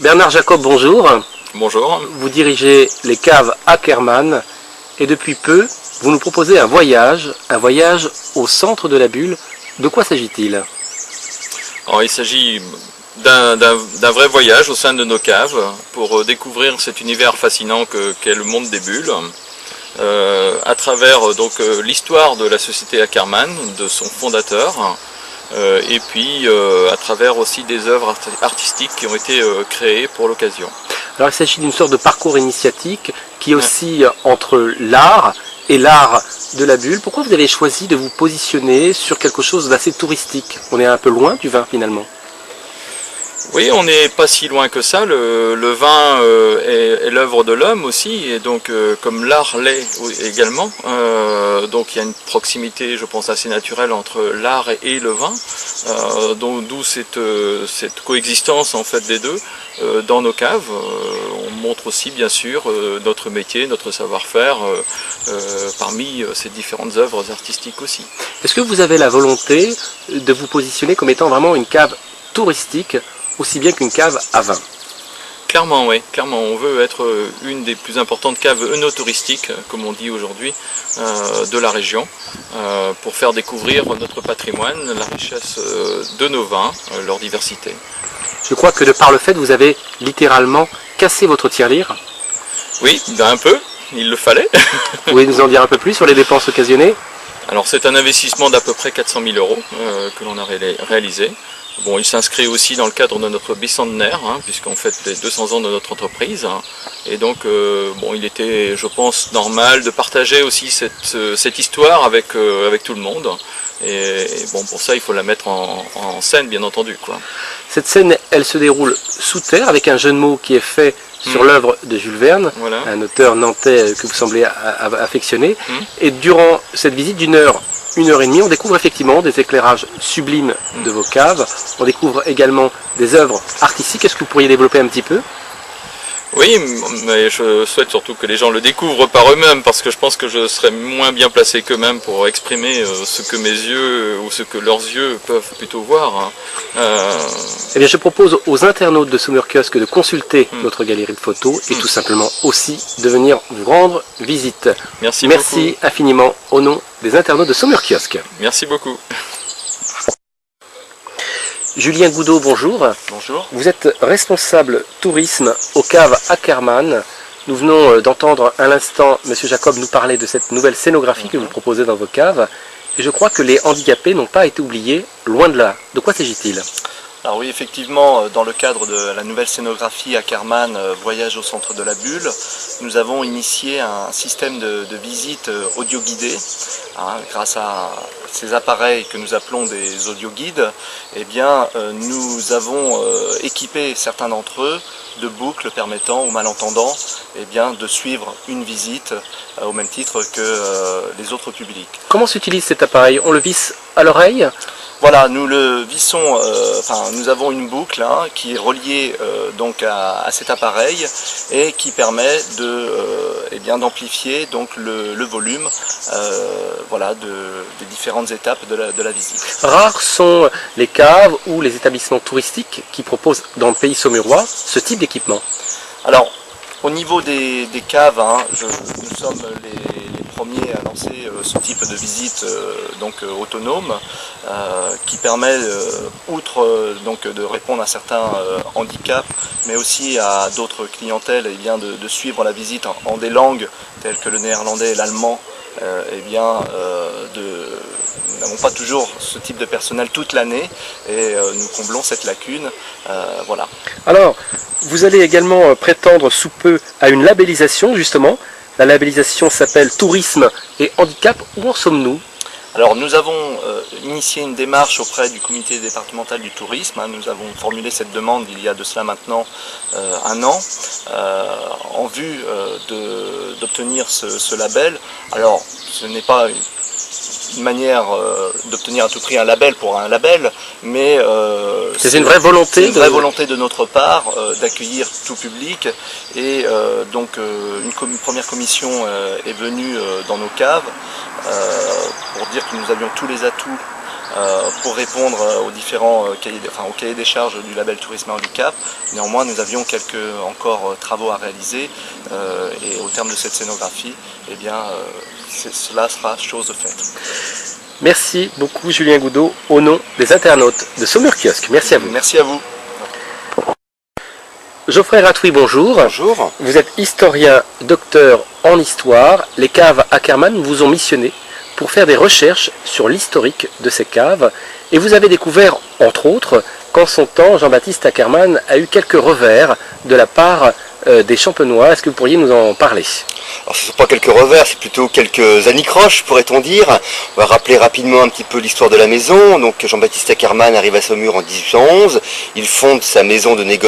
Bernard Jacob, bonjour. Bonjour. Vous dirigez les caves Ackermann et depuis peu, vous nous proposez un voyage au centre de la bulle. De quoi s'agit-il? Alors, il s'agit d'un vrai voyage au sein de nos caves pour découvrir cet univers fascinant qu'est le monde des bulles. À travers l'histoire de la société Ackermann, de son fondateur, et puis à travers aussi des œuvres artistiques qui ont été créées pour l'occasion. Alors il s'agit d'une sorte de parcours initiatique qui oscille entre l'art et l'art de la bulle. Pourquoi vous avez choisi de vous positionner sur quelque chose d'assez touristique? On est un peu loin du vin finalement. Oui, on n'est pas si loin que ça. Le vin est l'œuvre de l'homme aussi, et donc comme l'art l'est également. Donc il y a une proximité, je pense, assez naturelle entre l'art et le vin, d'où cette coexistence en fait des deux dans nos caves. On montre aussi bien sûr notre métier, notre savoir-faire parmi ces différentes œuvres artistiques aussi. Est-ce que vous avez la volonté de vous positionner comme étant vraiment une cave touristique aussi bien qu'une cave à vin? Clairement, oui. Clairement, on veut être une des plus importantes caves œnotouristiques, comme on dit aujourd'hui, de la région, pour faire découvrir notre patrimoine, la richesse de nos vins, leur diversité. Je crois que de par le fait, vous avez littéralement cassé votre tirelire. Oui, un peu, il le fallait. Vous pouvez nous en dire un peu plus sur les dépenses occasionnées? Alors c'est un investissement d'à peu près 400 000 € que l'on a réalisé. Bon, il s'inscrit aussi dans le cadre de notre bicentenaire, puisqu'on fête les 200 ans de notre entreprise. Et donc, bon, il était, je pense, normal de partager aussi cette histoire avec tout le monde. Et bon, pour ça, il faut la mettre en scène, bien entendu, quoi. Cette scène, elle se déroule sous terre, avec un jeu de mots qui est fait sur l'œuvre de Jules Verne, voilà, un auteur nantais que vous semblez affectionner. Et durant cette visite d'une heure et demie, on découvre effectivement des éclairages sublimes de vos caves. On découvre également des œuvres artistiques. Est-ce que vous pourriez développer un petit peu? Oui, mais je souhaite surtout que les gens le découvrent par eux-mêmes, parce que je pense que je serais moins bien placé qu'eux-mêmes pour exprimer ce que mes yeux ou ce que leurs yeux peuvent plutôt voir. Eh bien, je propose aux internautes de Sommer Kiosque de consulter notre galerie de photos et tout simplement aussi de venir vous rendre visite. Merci infiniment au nom des internautes de Sommer Kiosque. Merci beaucoup. Julien Goudot, bonjour. Bonjour. Vous êtes responsable tourisme aux caves Ackermann. Nous venons d'entendre à l'instant M. Jacob nous parler de cette nouvelle scénographie que vous proposez dans vos caves. Et je crois que les handicapés n'ont pas été oubliés, loin de là. De quoi s'agit-il? Alors oui, effectivement, dans le cadre de la nouvelle scénographie Ackermann, Voyage au centre de la bulle, nous avons initié un système de visite audio-guidée. Grâce à ces appareils que nous appelons des audio-guides, eh bien, nous avons équipé certains d'entre eux de boucles permettant aux malentendants eh bien, de suivre une visite au même titre que les autres publics. Comment s'utilise cet appareil? On le visse à l'oreille? Voilà, nous le vissons, nous avons une boucle qui est reliée donc à cet appareil et qui permet d'amplifier donc le volume voilà, des différentes étapes de la visite. Rares sont les caves ou les établissements touristiques qui proposent dans le pays saumurois ce type d'équipement. Alors, au niveau des caves, nous sommes les premiers à lancer ce type de visite autonome qui permet, outre de répondre à certains handicaps, mais aussi à d'autres clientèles de suivre la visite en des langues telles que le néerlandais et l'allemand. Nous n'avons pas toujours ce type de personnel toute l'année et nous comblons cette lacune. Voilà. Alors, vous allez également prétendre sous peu à une labellisation justement. La labellisation s'appelle Tourisme et Handicap. Où en sommes-nous? Alors nous avons initié une démarche auprès du comité départemental du tourisme. Nous avons formulé cette demande il y a de cela maintenant un an en vue d'obtenir ce label. Alors ce n'est pas une manière d'obtenir à tout prix un label pour un label, mais c'est une vraie volonté, volonté de notre part d'accueillir tout public et une première commission est venue dans nos caves pour dire que nous avions tous les atouts pour répondre aux différents au cahier des charges du label Tourisme et Handicap. Néanmoins, nous avions quelques encore travaux à réaliser et au terme de cette scénographie, eh bien, cela sera chose faite. Merci beaucoup Julien Goudot, au nom des internautes de Saumur Kiosque. Merci à vous. Merci à vous. Geoffrey Ratouy, bonjour. Bonjour. Vous êtes historien, docteur en histoire. Les caves Ackermann vous ont missionné pour faire des recherches sur l'historique de ces caves. Et vous avez découvert, entre autres, qu'en son temps, Jean-Baptiste Ackermann a eu quelques revers de la part des Champenois. Est-ce que vous pourriez nous en parler? Alors ce ne sont pas quelques revers, c'est plutôt quelques anicroches, pourrait-on dire. On va rappeler rapidement un petit peu l'histoire de la maison. Donc Jean-Baptiste Ackermann arrive à Saumur en 1811. Il fonde sa maison de négoce